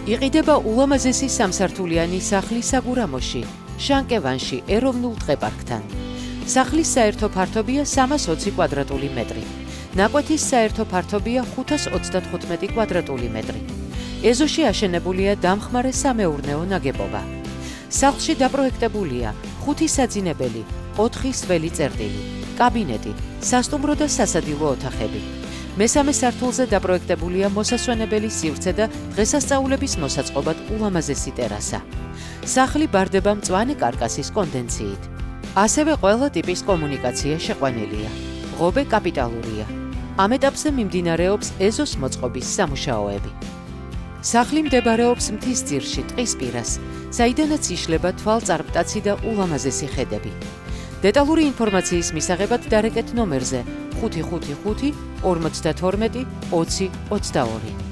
იყიდება ულამაზესი სამსართულიანი სახლი საგურამოში, შანკევანში, ეროვნულ ტყეპარკთან. სახლის საერთო ფართობია 320 კვადრატული მეტრი. ნაკვეთის საერთო ფართობია 535 კვადრატული მეტრი. ეზოში აშენებულია დამხმარე სამეურნეო ნაგებობა. სახლში დაპროექტებულია 5 საძინებელი, 4 სველი წერტილი, კაბინეტი, სასტუმრო და სასადილო ოთახები. მესამე სართულზე დაპროექტებულია მოსასვენებელი სივრცე და დღესასწაულების მოსაწყობად ულამაზესი ტერასა. სახლი ბარდება მწვანე კარკასის კონდენციით. ასევე ყველა ტიპის კომუნიკაცია შეყვანილია. ღობე კაპიტალურია. ამ ეტაპზე მიმდინარეობს ეზოს მოწყობის სამუშაოები. სახლი მდებარეობს მთის ძირში, ტყის პირას, საიდანაც იშლება თვალწარმტაცი და ულამაზესი ხედები. დეტალური ინფორმაციის მისაღებად დარეკეთ ნომერზე 555 52 20 22.